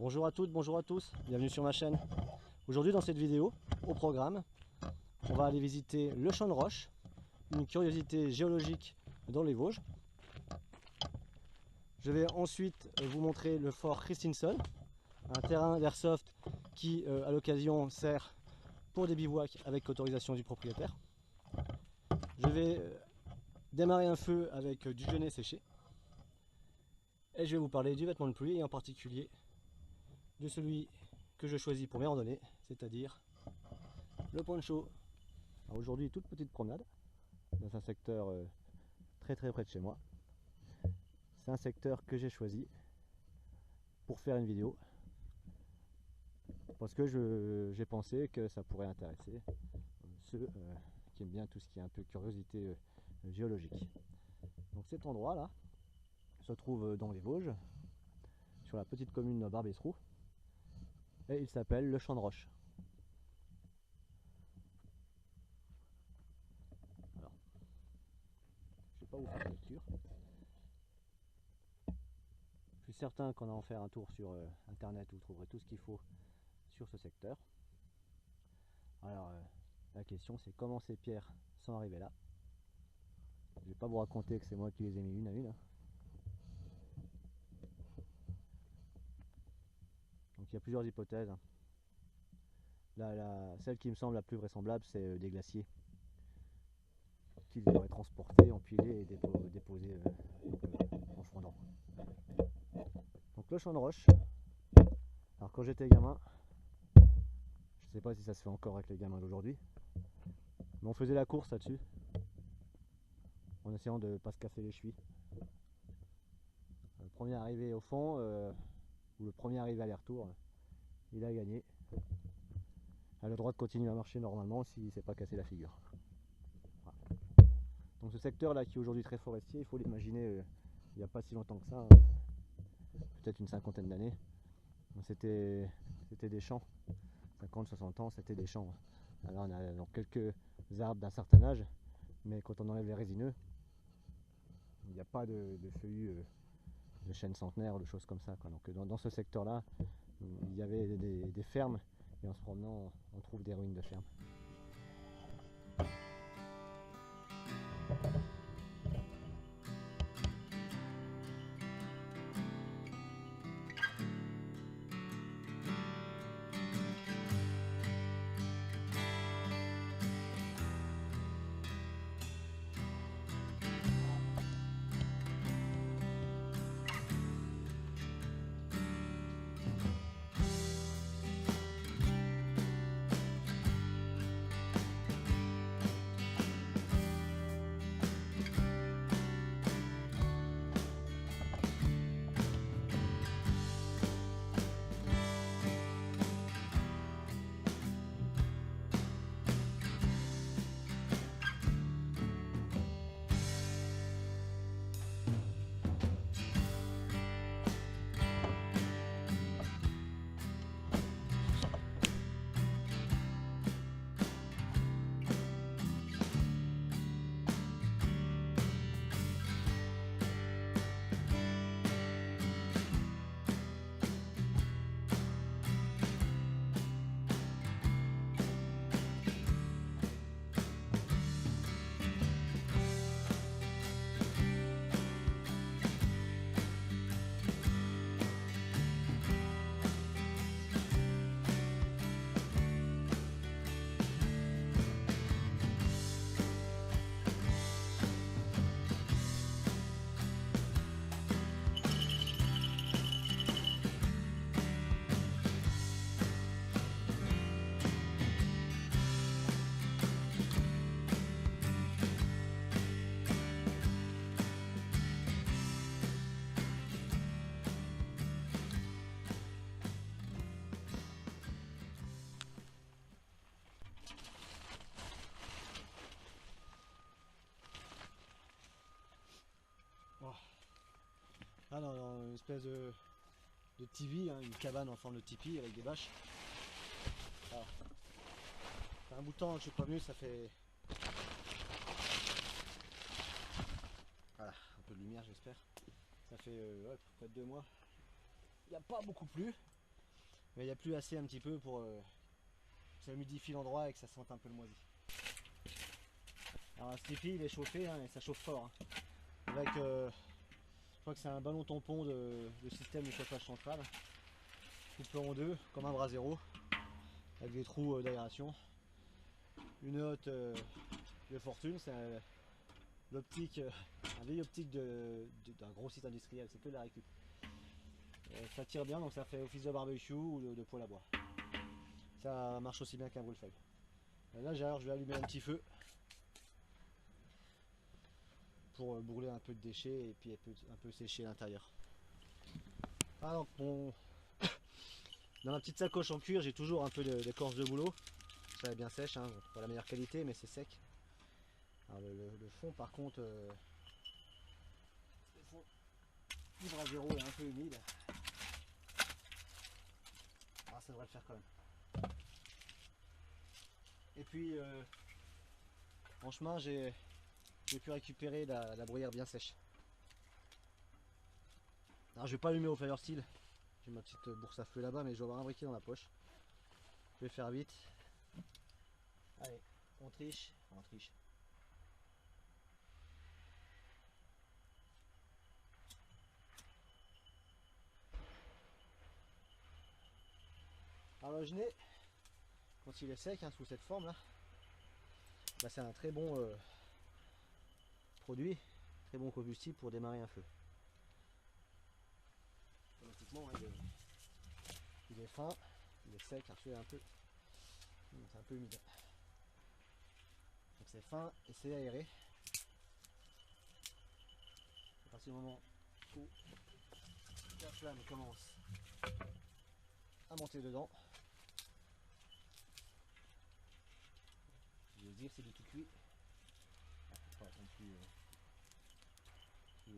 Bonjour à toutes, bonjour à tous, bienvenue sur ma chaîne. Aujourd'hui dans cette vidéo, au programme, on va aller visiter le Champ de Roche, une curiosité géologique dans les Vosges. Je vais ensuite vous montrer le fort Christinson, un terrain d'airsoft qui à l'occasion sert pour des bivouacs avec autorisation du propriétaire. Je vais démarrer un feu avec du genêt séché et je vais vous parler du vêtement de pluie et en particulier de celui que je choisis pour mes randonnées, c'est-à-dire le poncho. Aujourd'hui, toute petite promenade dans un secteur très près de chez moi. C'est un secteur que j'ai choisi pour faire une vidéo parce que j'ai pensé que ça pourrait intéresser ceux qui aiment bien tout ce qui est un peu curiosité géologique. Donc cet endroit là se trouve dans les Vosges, sur la petite commune de Barbétrou, et il s'appelle le Champ de Roche. Alors, je ne vais pas vous faire la lecture. Je suis certain qu'en allant faire un tour sur internet, vous trouverez tout ce qu'il faut sur ce secteur. Alors la question c'est comment ces pierres sont arrivées là. Je ne vais pas vous raconter que c'est moi qui les ai mis une à une. Donc il y a plusieurs hypothèses. Celle qui me semble la plus vraisemblable, c'est des glaciers qu'ils auraient transportés, empilés et déposés en fondant. Donc le Champ de Roche. Alors quand j'étais gamin, je ne sais pas si ça se fait encore avec les gamins d'aujourd'hui, mais on faisait la course là-dessus en essayant de ne pas se casser les chevilles. Le premier arrivé au fond ou le premier arrivé aller-retour, il a gagné. Il a le droit de continuer à marcher normalement s'il ne s'est pas cassé la figure. Voilà. Donc ce secteur là qui est aujourd'hui très forestier, il faut l'imaginer il n'y a pas si longtemps que ça, peut-être une cinquantaine d'années. C'était des champs, 50-60 ans c'était des champs. Alors on a donc quelques arbres d'un certain âge, mais quand on enlève les résineux, il n'y a pas de feuillus de chênes centenaires, de choses comme ça, quoi. Donc dans ce secteur là, il y avait des fermes, et en se promenant on trouve des ruines de fermes. Là, dans une espèce de tipi, hein, une cabane en forme de tipi avec des bâches. Alors, ça fait un bout de temps que je suis pas venu, ça fait... Voilà, un peu de lumière j'espère. Ça fait près de 2 mois. Il n'y a pas beaucoup plu. Mais il n'y a plus assez un petit peu pour que ça humidifie l'endroit et que ça sente un peu le moisi. Alors ce Sleepy il est chauffé hein, et ça chauffe fort. Hein. Avec, je crois que c'est un ballon tampon de système de chauffage central. Coupé en deux comme un brasero avec des trous d'aération. Une hotte de fortune, c'est l'optique, un vieil optique d'un gros site industriel, c'est que de la récup. Ça tire bien, donc ça fait office de barbecue ou de poêle à bois. Ça marche aussi bien qu'un brûle-feuille. Là je vais allumer un petit feu pour brûler un peu de déchets et puis un peu sécher l'intérieur. Ah donc dans la petite sacoche en cuir j'ai toujours un peu d'écorce de bouleau. Ça est bien sèche, hein, pas la meilleure qualité mais c'est sec. Alors le fond par contre, le fond du brasero est un peu humide. Ah, ça devrait le faire quand même. Et puis en chemin j'ai pu récupérer la bruyère bien sèche. Alors je vais pas allumer au fire steel, j'ai ma petite bourse à feu là-bas mais je vais avoir un briquet dans la poche. Je vais faire vite. Allez, on triche. Alors le genêt, quand il est sec, hein, sous cette forme là, bah, c'est un très bon produit, très bon combustible pour démarrer un feu. Automatiquement, hein, il est fin, il est sec, c'est un peu humide. Donc c'est fin et c'est aéré. À partir du moment où la flamme commence à monter dedans, je vais dire c'est du tout cuit. Pas non plus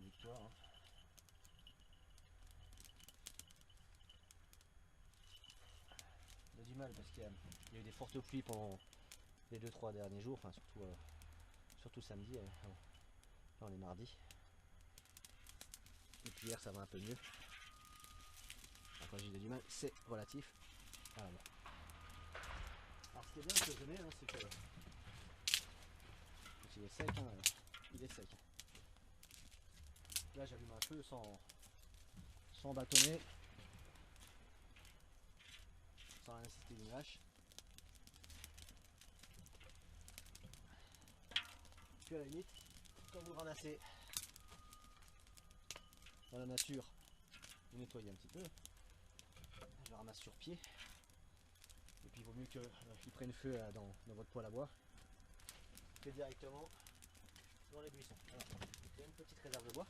victoire. Hein. On a du mal parce qu'il y a eu des fortes pluies pendant les 2-3 derniers jours, enfin surtout samedi. Là on est mardi. Et puis hier ça va un peu mieux. Alors, quand j'ai du mal, c'est relatif. Ah, bon. Alors ce qui est bien avec le genêt, hein, c'est que quand il est sec, hein, il est sec. Là j'allume un feu sans bâtonner, sans la nécessité d'une hache. Puis à la limite, quand vous le ramassez dans la nature, vous nettoyez un petit peu. Je le ramasse sur pied. Et puis il vaut mieux qu'il prenne feu dans votre poêle à bois que directement dans les buissons. Alors, il y a une petite réserve de bois.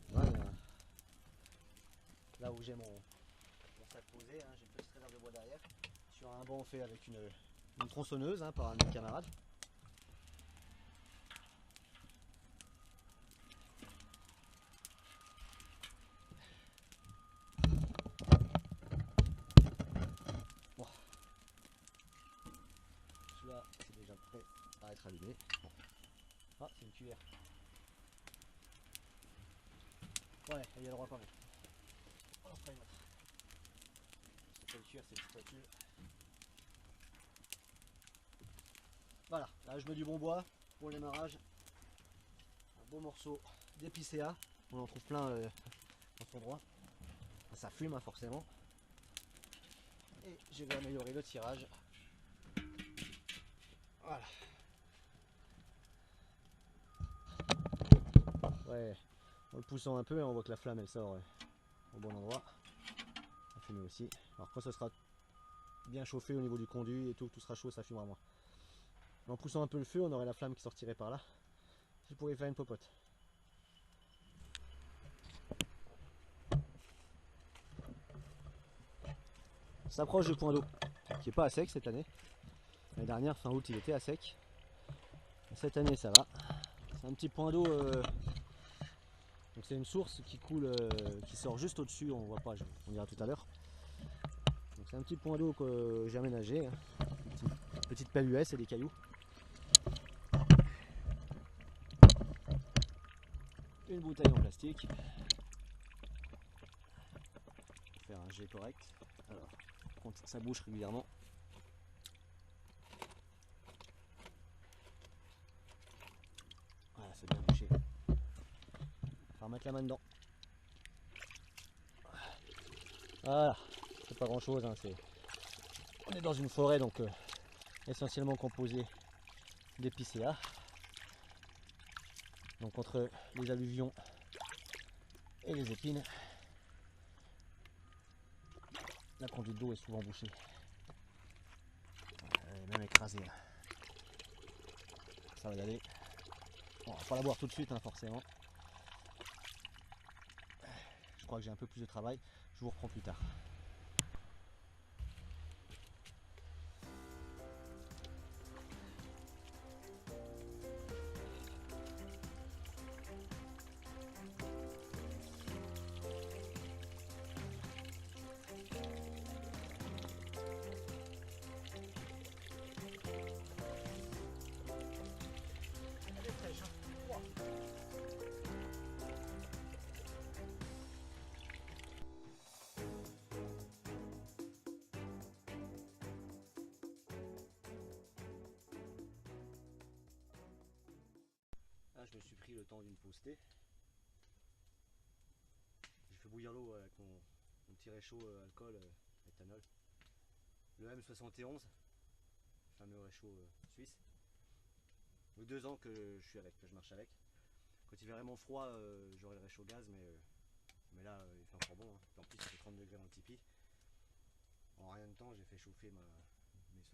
Voilà. Là où j'ai mon sac posé, hein, j'ai une petite réserve de bois derrière. Sur un banc fait avec une tronçonneuse hein, par un de mes camarades. Bon. Celui-là c'est déjà prêt à être allumé. Bon. Ah, c'est une cuillère. Ouais, il y a le droit quand même. On en fera une autre. C'est pas une cuillère, c'est une spatule. Voilà, là je mets du bon bois pour le démarrage. Un beau morceau d'épicéa. On en trouve plein dans son droit. Ça fume hein, forcément. Et je vais améliorer le tirage. Voilà. Ouais, en le poussant un peu, on voit que la flamme elle sort au bon endroit. Ça fume aussi. Alors quand ce sera bien chauffé au niveau du conduit et tout sera chaud, ça fumera moins. En poussant un peu le feu, on aurait la flamme qui sortirait par là. Je pourrais faire une popote. On s'approche du point d'eau, qui est pas à sec cette année. L'année dernière, fin août, il était à sec. Cette année, ça va. C'est un petit point d'eau. Donc c'est une source qui coule, qui sort juste au-dessus. On voit pas, on dira tout à l'heure. Donc c'est un petit point d'eau que j'ai aménagé. Hein. Une petite pelle US et des cailloux. une bouteille en plastique. Faire un jet correct. Alors, quand ça bouge régulièrement. Voilà, c'est bien bouché. On va remettre la main dedans. Voilà, c'est pas grand chose, hein, on est dans une forêt donc essentiellement composée d'épicéas. Donc entre les alluvions et les épines, la conduite d'eau est souvent bouchée. Elle est même écrasée. Là. Ça va y aller. Bon, on va pas la boire tout de suite, hein, forcément. Je crois que j'ai un peu plus de travail. Je vous reprends plus tard. Là, je me suis pris le temps d'une postée. J'ai fait bouillir l'eau avec mon petit réchaud alcool, éthanol. Le M71, fameux réchaud suisse. Ça fait 2 ans que je suis avec, que je marche avec. Quand il fait vraiment froid, j'aurai le réchaud gaz, mais là, il fait encore bon. Hein. En plus, il fait 30 degrés dans le tipi. En rien de temps, j'ai fait chauffer mes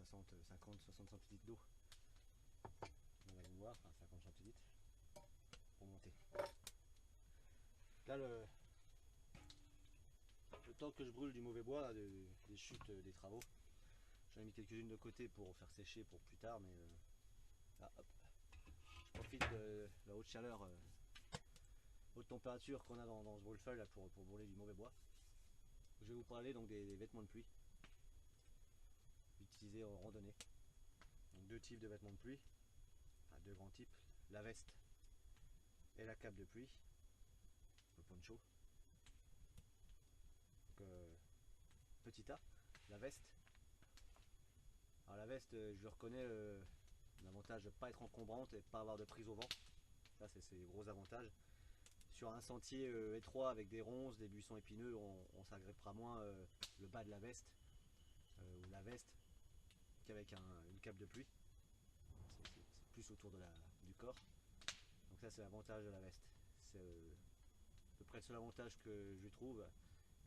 50-60 centilitres d'eau. On va voir, enfin 50 centilitres pour monter. Là, le temps que je brûle du mauvais bois, là, des chutes des travaux, j'en ai mis quelques-unes de côté pour faire sécher pour plus tard, mais là, hop, je profite de la haute chaleur, haute température qu'on a dans ce brûle-feuille là pour brûler du mauvais bois. Je vais vous parler donc des vêtements de pluie utilisés en randonnée. Donc 2 types de vêtements de pluie, enfin 2 grands types, la veste et la cape de pluie, le poncho. Donc, petit A, la veste. Alors la veste, je reconnais l'avantage de ne pas être encombrante et de ne pas avoir de prise au vent. Ça c'est les gros avantages. Sur un sentier étroit avec des ronces, des buissons épineux, on s'agrippera moins le bas de la veste ou la veste qu'avec une cape de pluie. C'est plus autour du corps. Donc ça c'est l'avantage de la veste. C'est à peu près le seul avantage que je trouve.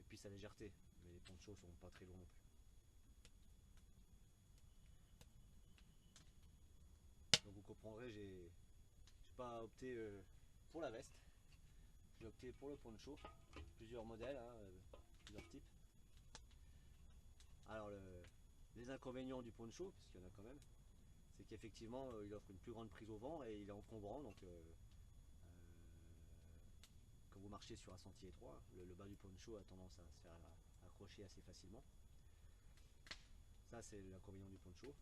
Et puis sa légèreté. Mais les ponchos sont pas très lourds non plus. Donc vous comprendrez, j'ai pas opté pour la veste. J'ai opté pour le poncho. Plusieurs modèles, hein, plusieurs types. Alors les inconvénients du poncho, parce qu'il y en a quand même, c'est qu'effectivement il offre une plus grande prise au vent et il est encombrant. Donc quand vous marchez sur un sentier étroit, le bas du poncho a tendance à se faire accrocher assez facilement. Ça c'est l'inconvénient du poncho.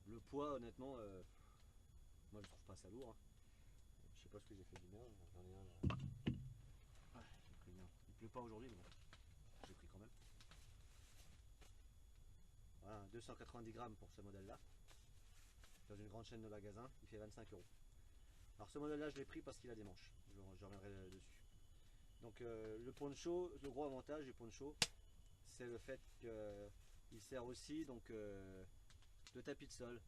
Le poids, honnêtement, moi je trouve pas ça lourd. Hein. Je sais pas ce que j'ai fait du mien, j'en ai un là. Ah, j'ai pris le mien. Il pleut pas aujourd'hui, mais bon, j'ai pris quand même. Voilà, 290 grammes pour ce modèle-là. Dans une grande chaîne de magasins, il fait 25 €. Alors ce modèle-là, je l'ai pris parce qu'il a des manches. Je reviendrai dessus. Donc le poncho, le gros avantage du poncho, c'est le fait qu'il sert aussi donc, de tapis de sol.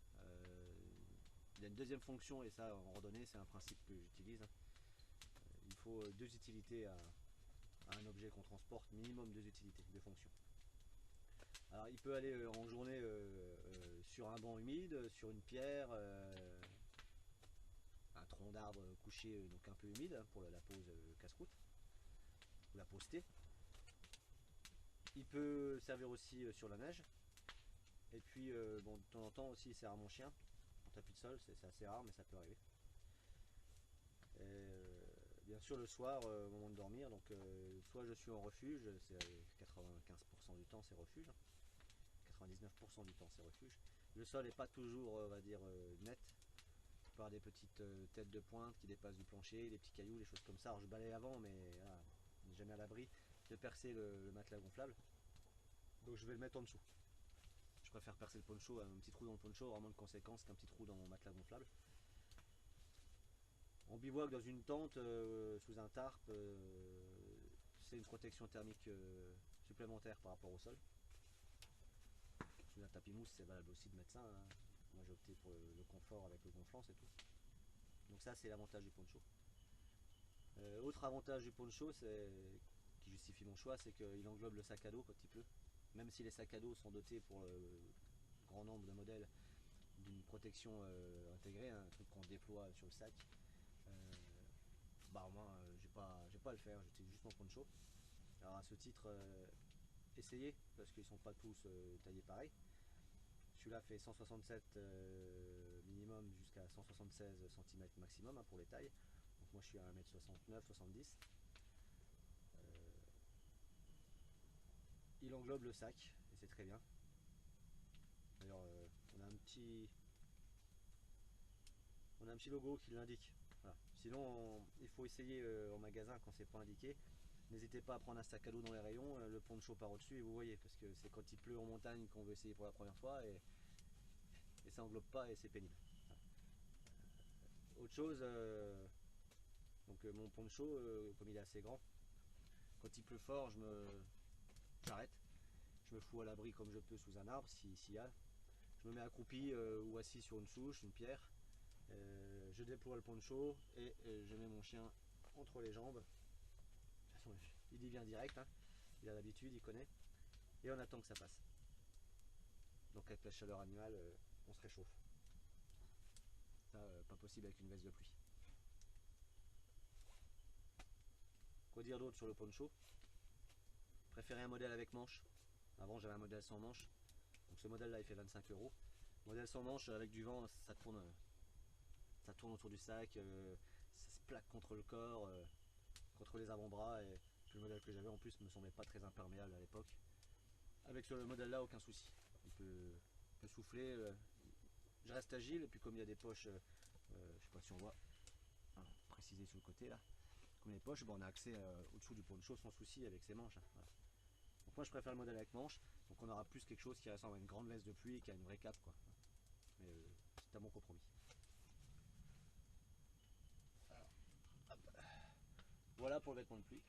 Il a une deuxième fonction et ça en randonnée c'est un principe que j'utilise. Il faut 2 utilités à un objet qu'on transporte, minimum 2 utilités, 2 fonctions. Alors il peut aller en journée sur un banc humide, sur une pierre, un tronc d'arbre couché donc un peu humide hein, pour la pose casse-croûte ou la pose thé. Il peut servir aussi sur la neige. Et puis bon, de temps en temps aussi il sert à mon chien. En tapis de sol, c'est assez rare mais ça peut arriver. Et, bien sûr le soir au moment de dormir, donc soit je suis en refuge, c'est 95% du temps c'est refuge, 99% du temps c'est refuge. Le sol n'est pas toujours on va dire net, peut avoir des petites têtes de pointe qui dépassent du plancher, des petits cailloux, des choses comme ça. Alors je balaye avant, mais voilà, on n'est jamais à l'abri de percer le matelas gonflable. Donc je vais le mettre en dessous. Je préfère percer le poncho, un petit trou dans le poncho aura moins de conséquences qu'un petit trou dans mon matelas gonflable. On bivouac dans une tente sous un tarp, c'est une protection thermique supplémentaire par rapport au sol. Sous un tapis mousse, c'est valable aussi de mettre ça, hein. Moi j'ai opté pour le confort avec le gonflant, c'est tout. Donc ça c'est l'avantage du poncho. Autre avantage du poncho qui justifie mon choix, c'est qu'il englobe le sac à dos quand il pleut. Même si les sacs à dos sont dotés pour le grand nombre de modèles d'une protection intégrée, hein, un truc qu'on déploie sur le sac, bah moi j'ai pas à le faire, j'utilise juste mon poncho. Alors à ce titre, essayez, parce qu'ils sont pas tous taillés pareil. Celui-là fait 167 minimum jusqu'à 176 cm maximum, hein, pour les tailles. Donc moi je suis à 1m69, 70. Il englobe le sac et c'est très bien. D'ailleurs on a un petit logo qui l'indique. Voilà. Sinon il faut essayer en magasin quand c'est pas indiqué. N'hésitez pas à prendre un sac à dos dans les rayons, le poncho par au-dessus et vous voyez, parce que c'est quand il pleut en montagne qu'on veut essayer pour la première fois et ça englobe pas et c'est pénible. Voilà. Autre chose, donc mon poncho, comme il est assez grand, quand il pleut fort, j'arrête, je me fous à l'abri comme je peux sous un arbre s'il y a. Je me mets accroupi ou assis sur une souche, une pierre, je déploie le poncho et je mets mon chien entre les jambes. De toute façon, il y vient direct, hein. Il a l'habitude, il connaît, et on attend que ça passe. Donc avec la chaleur animale, on se réchauffe. Ça, pas possible avec une veste de pluie. Quoi dire d'autre sur le poncho? Préférez un modèle avec manche. Avant j'avais un modèle sans manche. Donc ce modèle là il fait 25 €. Modèle sans manche avec du vent, ça tourne autour du sac, ça se plaque contre le corps, contre les avant-bras. Et le modèle que j'avais en plus me semblait pas très imperméable à l'époque. Avec ce modèle là, aucun souci. On peut souffler. Je reste agile et puis comme il y a des poches, je sais pas si on voit, hein, précisé sur le côté là. Comme les poches, on a accès au-dessous du poncho sans souci avec ses manches, hein, voilà. Donc moi je préfère le modèle avec manche, donc on aura plus quelque chose qui ressemble à une grande veste de pluie et qui a une vraie cape, quoi. Mais c'est un bon compromis. Alors, voilà pour le vêtement de pluie.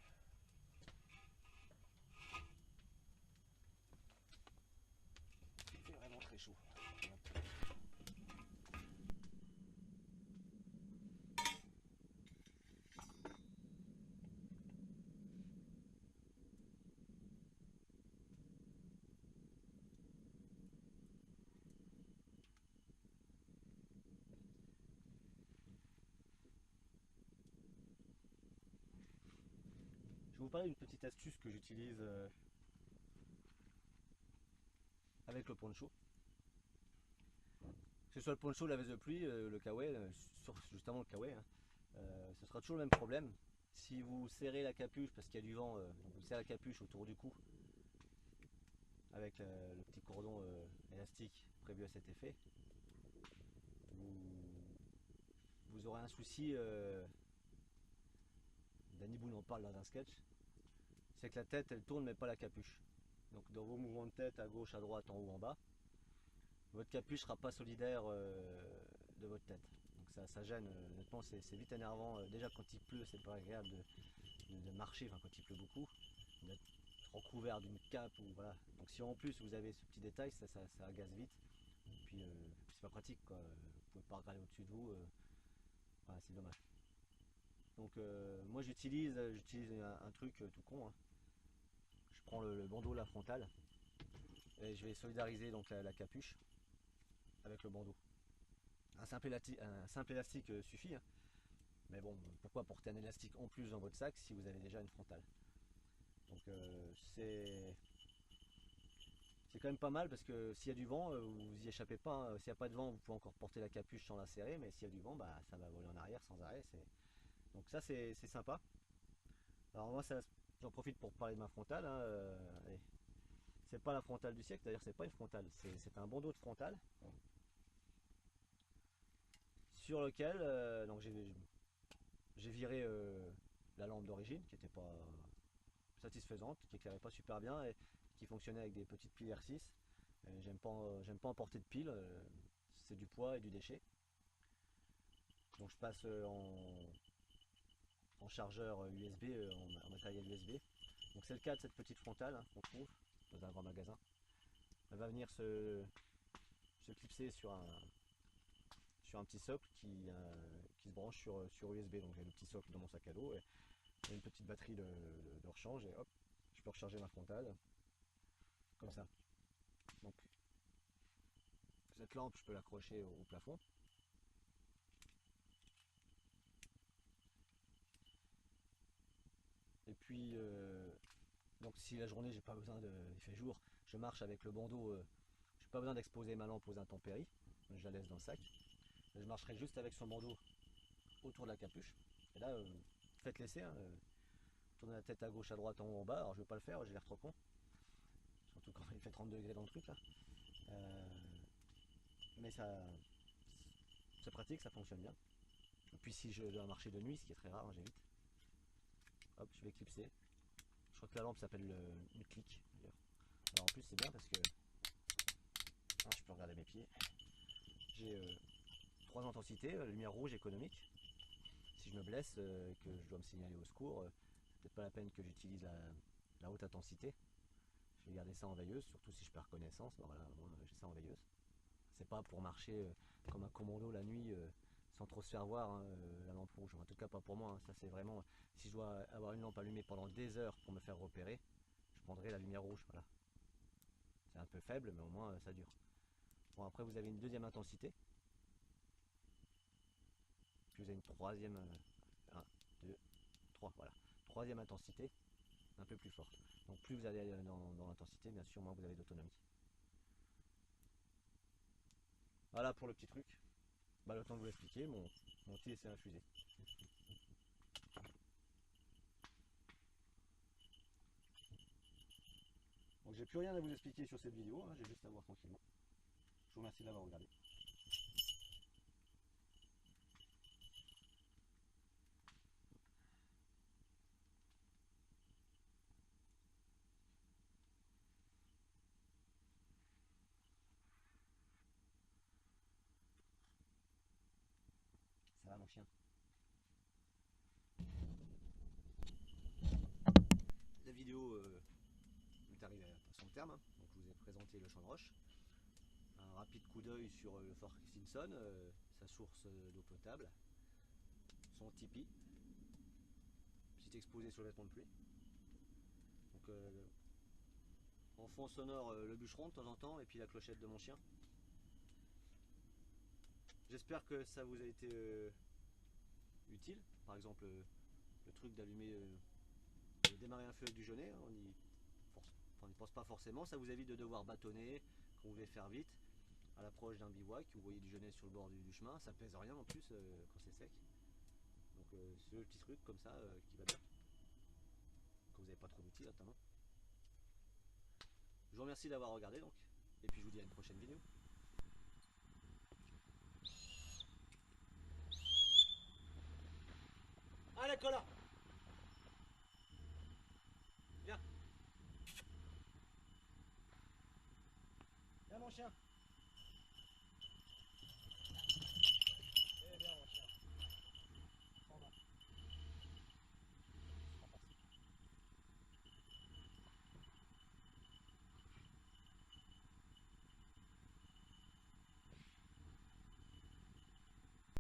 Il fait vraiment très chaud. Je vais vous parler d'une petite astuce que j'utilise avec le poncho. Que ce soit le poncho, la veste de pluie, le kawaii, justement le kawaii, hein, ce sera toujours le même problème. Si vous serrez la capuche, parce qu'il y a du vent, vous serrez la capuche autour du cou, avec le petit cordon élastique prévu à cet effet, vous aurez un souci, Danny Boone en parle dans un sketch, c'est que la tête elle tourne mais pas la capuche. Donc dans vos mouvements de tête, à gauche, à droite, en haut, en bas, votre capuche sera pas solidaire de votre tête. Donc ça gêne, honnêtement c'est vite énervant. Déjà quand il pleut, c'est pas agréable de marcher, enfin quand il pleut beaucoup, d'être recouvert d'une cape ou voilà. Donc si en plus vous avez ce petit détail, ça agace vite. Et puis c'est pas pratique, quoi. Vous pouvez pas regarder au-dessus de vous, voilà, c'est dommage. Donc moi j'utilise un truc tout con, hein. Je prends le bandeau, la frontale, et je vais solidariser donc la capuche avec le bandeau. Un simple élastique suffit, hein. Mais bon, pourquoi porter un élastique en plus dans votre sac si vous avez déjà une frontale? Donc c'est quand même pas mal parce que s'il y a du vent, vous y échappez pas, hein. S'il n'y a pas de vent, vous pouvez encore porter la capuche sans la serrer, mais s'il y a du vent, bah, ça va voler en arrière sans arrêt. Donc ça c'est sympa. Alors moi j'en profite pour parler de ma frontale, hein. C'est pas la frontale du siècle, d'ailleurs c'est pas une frontale, c'est un bandeau de frontale sur lequel donc j'ai viré la lampe d'origine qui n'était pas satisfaisante, qui éclairait pas super bien et qui fonctionnait avec des petites piles R6. J'aime pas emporter de piles, c'est du poids et du déchet. Donc je passe en chargeur USB, en matériel USB. Donc c'est le cas de cette petite frontale hein, qu'on trouve dans un grand magasin. Elle va venir se clipser sur un petit socle qui se branche sur USB. Donc j'ai le petit socle dans mon sac à dos et une petite batterie de rechange et hop, je peux recharger ma frontale comme ça. Donc cette lampe, je peux l'accrocher au plafond. Et puis, donc si la journée j'ai pas besoin il fait jour, je marche avec le bandeau, j'ai pas besoin d'exposer ma lampe aux intempéries, je la laisse dans le sac. Je marcherai juste avec son bandeau autour de la capuche. Et là, faites l'essai, hein, tournez la tête à gauche, à droite, en haut, en bas. Alors je vais pas le faire, j'ai l'air trop con. Surtout quand il fait 30 degrés dans le truc là. Euh, mais c'est pratique, ça fonctionne bien. Et puis si je dois marcher de nuit, ce qui est très rare, hein, j'évite. Hop, je vais clipser. Je crois que la lampe s'appelle une clique d'ailleurs. Alors en plus c'est bien parce que je peux regarder mes pieds. J'ai 3 intensités, lumière rouge économique. Si je me blesse, que je dois me signaler au secours, c'est peut-être pas la peine que j'utilise la haute intensité. Je vais garder ça en veilleuse, surtout si je perds connaissance. Ben voilà, moi j'ai ça en veilleuse. C'est pas pour marcher comme un commando la nuit sans trop se faire voir hein, la lampe rouge. En tout cas pas pour moi. Hein. Ça c'est vraiment si je dois avoir une lampe allumée pendant des heures pour me faire repérer, je prendrai la lumière rouge. Voilà. C'est un peu faible, mais au moins ça dure. Bon après vous avez une deuxième intensité. Puis vous avez une troisième. 1, 2, 3, voilà. Troisième intensité, un peu plus fort. Donc plus vous allez dans l'intensité, bien sûr, moins vous avez d'autonomie. Voilà pour le petit truc. Bah, le temps de vous l'expliquer, mon thé s'est infusé. Donc j'ai plus rien à vous expliquer sur cette vidéo, hein, j'ai juste à voir tranquillement. Je vous remercie d'avoir regardé. Ça va mon chien. La vidéo est arrivée à son terme, hein. Donc je vous ai présenté le champ de roche. Un rapide coup d'œil sur le fort Christensen, sa source d'eau potable, son tipi, petit exposé sur le vêtement de pluie. Donc en fond sonore le bûcheron de temps en temps et puis la clochette de mon chien. J'espère que ça vous a été utile. Par exemple le truc d'allumer, de démarrer un feu avec du genêt, hein, on n'y pense pas forcément. Ça vous évite de devoir bâtonner quand vous voulez faire vite à l'approche d'un bivouac. Vous voyez du genêt sur le bord du chemin, ça pèse rien en plus quand c'est sec. Donc c'est le petit truc comme ça qui va bien. Quand vous n'avez pas trop d'outils notamment. Je vous remercie d'avoir regardé donc. Et puis je vous dis à une prochaine vidéo. Allez Cola, viens. Viens mon chien.